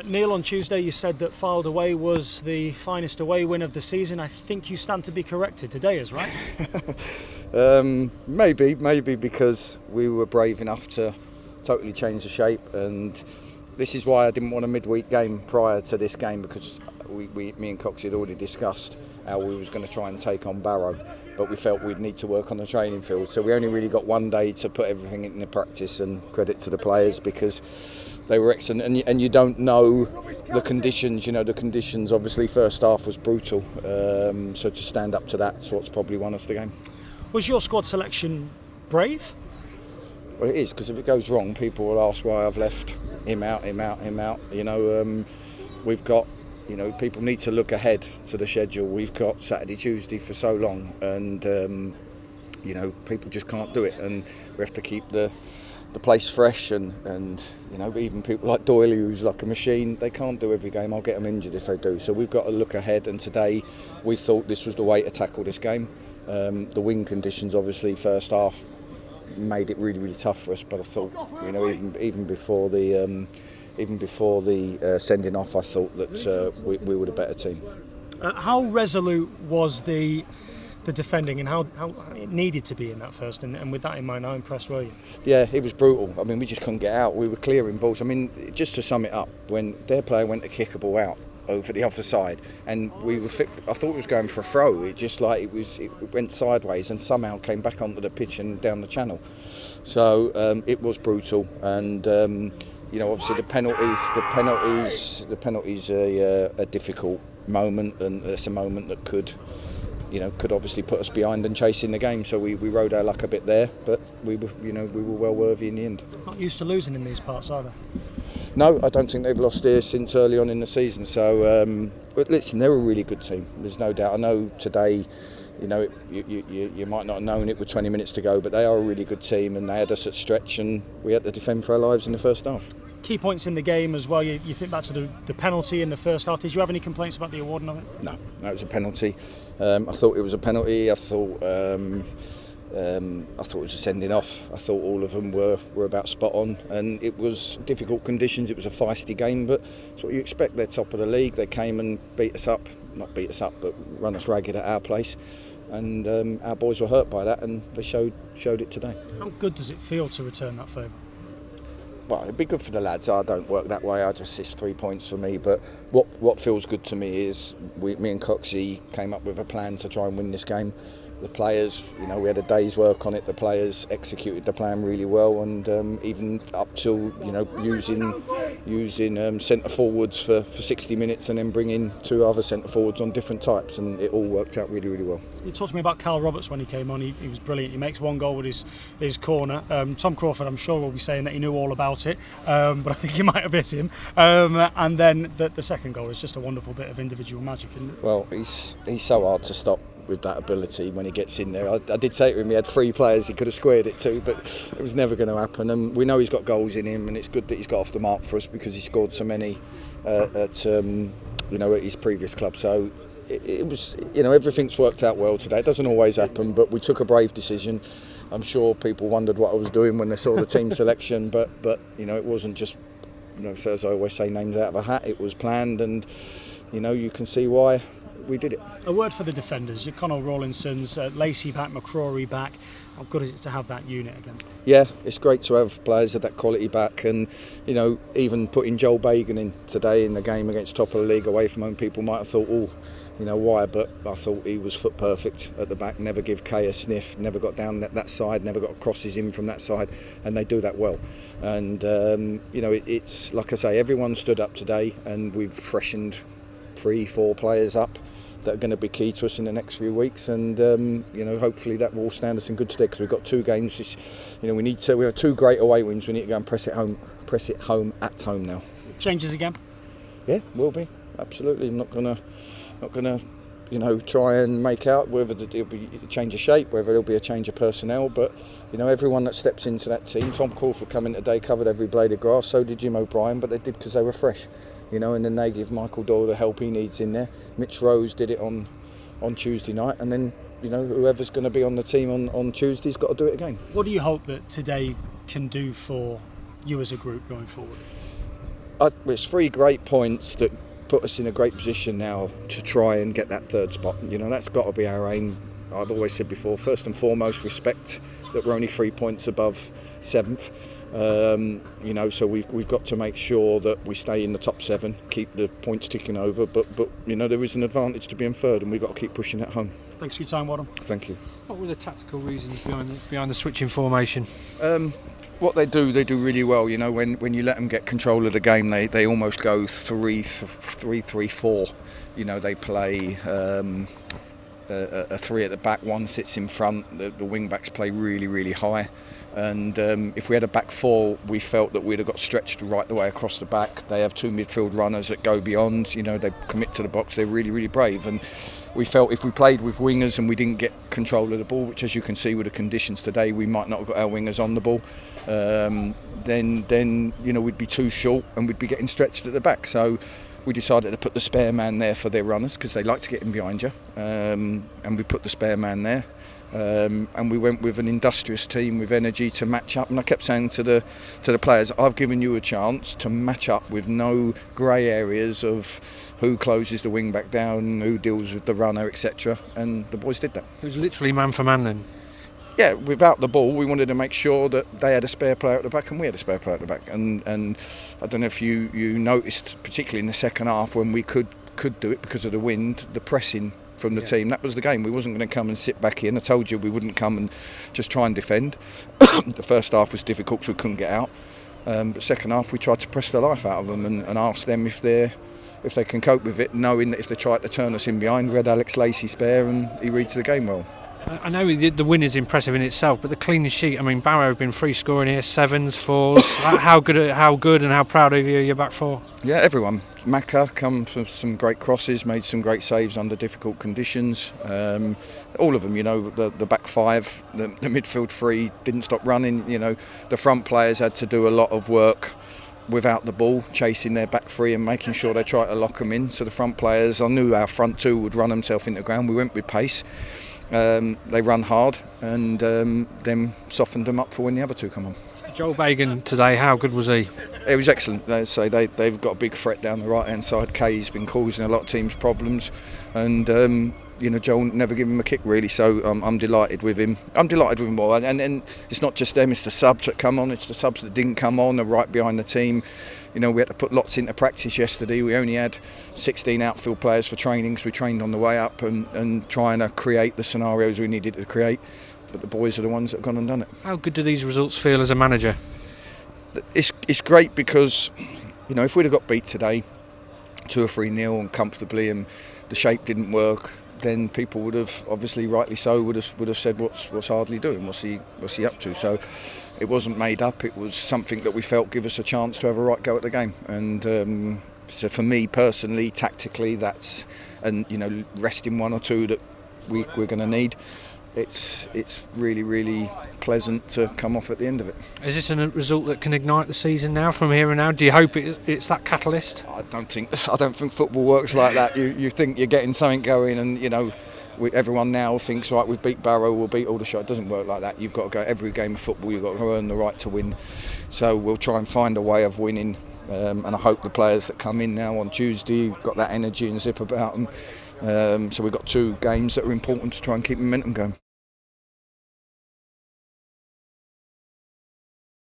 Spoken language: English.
Neal, on Tuesday you said that Filed Away was the finest away win of the season. I think you stand to be corrected. Today is right. Maybe because we were brave enough to totally change the shape, and this is why I didn't want a midweek game prior to this game, because me and Cox had already discussed how we was going to try and take on Barrow, but we felt we'd need to work on the training field. So we only really got one day to put everything into practice, and credit to the players because they were excellent. And you don't know the conditions. You know, the conditions obviously first half was brutal. So to stand up to that's what's probably won us the game. Was your squad selection brave? Well, it is, because if it goes wrong, people will ask why I've left him out. You know, we've got. You know, people need to look ahead to the schedule. We've got Saturday, Tuesday for so long, and you know, people just can't do it, and we have to keep the place fresh. And you know, even people like Doyley, who's like a machine, they can't do every game. I'll get them injured if they do. So we've got to look ahead. And today, we thought this was the way to tackle this game. The wind conditions, obviously, first half made it really, really tough for us. But I thought, you know, even before the sending off, I thought that we were the better team. How resolute was the defending, and how it needed to be in that first? And with that in mind, how impressed were you? Yeah, it was brutal. I mean, we just couldn't get out. We were clearing balls. I mean, just to sum it up, when their player went to kick a ball out over the other side, and I thought it was going for a throw. It just like it went sideways and somehow came back onto the pitch and down the channel. So it was brutal. And you know, obviously the penalties are a difficult moment, and it's a moment that could obviously put us behind and chasing the game. So we rode our luck a bit there, but we were well worthy in the end. Not used to losing in these parts, are they? No, I don't think they've lost here since early on in the season. So, but listen, they're a really good team. There's no doubt. I know today, you know, you might not have known it with 20 minutes to go, but they are a really good team, and they had us at stretch, and we had to defend for our lives in the first half. Key points in the game as well. You think back to the penalty in the first half. Did you have any complaints about the awarding of it? No, it was a penalty. I thought it was a penalty. I thought it was a sending off. I thought all of them were about spot on, and it was difficult conditions. It was a feisty game, but it's what you expect. They're top of the league. They came and not beat us up, but run us ragged at our place. And our boys were hurt by that, and they showed it today. How good does it feel to return that favour? Well, it'd be good for the lads. I don't work that way. It's 3 points for me. But what feels good to me is me and Coxie came up with a plan to try and win this game. The players, you know, we had a day's work on it. The players executed the plan really well, and even up till, you know, using centre forwards for 60 minutes, and then bringing 2 other centre forwards on different types, and it all worked out really, really well. You talked to me about Cal Roberts when he came on. He was brilliant. He makes 1 goal with his corner. Tom Crawford, I'm sure, will be saying that he knew all about it, but I think he might have hit him. And then the second goal is just a wonderful bit of individual magic, isn't it? Well, he's so hard to stop with that ability when he gets in there. I did say to him he had 3 players he could have squared it to, but it was never going to happen. And we know he's got goals in him, and it's good that he's got off the mark for us, because he scored so many at his previous club. So it was, you know, everything's worked out well today. It doesn't always happen, but we took a brave decision. I'm sure people wondered what I was doing when they saw the team selection, but you know, it wasn't just, you know, so as I always say, names out of a hat. It was planned, and you know, you can see why we did it. A word for the defenders. Your Connell Rawlinsons, Lacey back, McCrory back. How good is it to have that unit again? Yeah, it's great to have players of that quality back, and you know, even putting Joel Bagan in today in the game against top of the league away from home, people might have thought, oh, you know, why? But I thought he was foot perfect at the back. Never give Kay a sniff. Never got down that side. Never got crosses in from that side, and they do that well. And you know, it's like I say, everyone stood up today, and we've freshened 3-4 players up that are going to be key to us in the next few weeks, and you know, hopefully that will stand us in good stead, because we've got 2 games. You know, we have 2 great away wins. We need to go and press it home at home now. Changes again? Yeah, will be, absolutely. I'm not gonna you know, try and make out whether it'll be a change of shape, whether there'll be a change of personnel, but you know, everyone that steps into that team. Tom Crawford coming today covered every blade of grass, so did Jim O'Brien, but they did because they were fresh. You know, and then they give Michael Doyle the help he needs in there. Mitch Rose did it on Tuesday night, and then, you know, whoever's going to be on the team on Tuesday's got to do it again. What do you hope that today can do for you as a group going forward? It's 3 great points that put us in a great position now to try and get that 3rd spot. You know, that's got to be our aim. I've always said before, first and foremost, respect that we're only 3 points above 7th. You know, so we've got to make sure that we stay in the top 7, keep the points ticking over. But you know, there is an advantage to being 3rd, and we've got to keep pushing it home. Thanks for your time, Wadham. Thank you. What were the tactical reasons behind the switching formation? What they do really well. You know, when you let them get control of the game, they almost go 3-3-4. You know, they play a 3 at the back, 1 sits in front. The wing backs play really high, and if we had a back 4, we felt that we'd have got stretched right the way across the back. They have 2 midfield runners that go beyond. You know, they commit to the box. They're really brave, and we felt if we played with wingers and we didn't get control of the ball, which as you can see with the conditions today, we might not have got our wingers on the ball, then you know, we'd be too short and we'd be getting stretched at the back. So we decided to put the spare man there for their runners, because they like to get in behind you, and we put the spare man there, and we went with an industrious team with energy to match up. And I kept saying to the players, I've given you a chance to match up with no grey areas of who closes the wing back down, who deals with the runner, etc. And the boys did that. It was literally man for man then? Yeah, without the ball, we wanted to make sure that they had a spare player at the back and we had a spare player at the back. And I don't know if you noticed, particularly in the second half, when we could do it because of the wind, the pressing from the team. That was the game. We wasn't going to come and sit back in. I told you we wouldn't come and just try and defend. The first half was difficult because we couldn't get out. But second half, we tried to press the life out of them and ask them if they can cope with it, knowing that if they tried to turn us in behind, we had Alex Lacey spare and he reads the game well. I know the win is impressive in itself, but the clean sheet, I mean, Barrow have been free scoring here, 7s, 4s. How good and how proud of you are your back 4? Yeah, everyone. Macca come from some great crosses, made some great saves under difficult conditions. All of them, you know, the back 5, the midfield 3 didn't stop running. You know, the front players had to do a lot of work without the ball, chasing their back 3 and making sure they try to lock them in. So the front players, I knew our front 2 would run themselves into the ground. We went with pace. They run hard and then softened them up for when the other 2 come on. Joel Bagan today, how good was he? It was excellent. They've got a big threat down the right hand side. Kay's been causing a lot of teams problems, and you know, Joel never gave him a kick really. So I'm delighted with him. I'm delighted with him all. And it's not just them; it's the subs that come on. It's the subs that didn't come on. They're right behind the team. You know, we had to put lots into practice yesterday. We only had 16 outfield players for training, because we trained on the way up and trying to create the scenarios we needed to create. But the boys are the ones that have gone and done it. How good do these results feel as a manager? It's great because, you know, if we'd have got beat today 2 or 3-0 and comfortably, and the shape didn't work, then people would have, obviously rightly so, would have said, what's Ardley doing? What's he up to? So it wasn't made up. It was something that we felt give us a chance to have a right go at the game. And so for me personally, tactically, that's, and you know, resting 1 or 2 that we're going to need. It's really pleasant to come off at the end of it. Is this a result that can ignite the season now, from here and now? Do you hope it's that catalyst? I don't think football works like that. You think you're getting something going, and you know, everyone now thinks, right, we've beat Barrow, we'll beat Aldershot. It doesn't work like that. You've got to go every game of football. You've got to earn the right to win. So we'll try and find a way of winning. And I hope the players that come in now on Tuesday got that energy and zip about them. So we've got 2 games that are important to try and keep momentum going.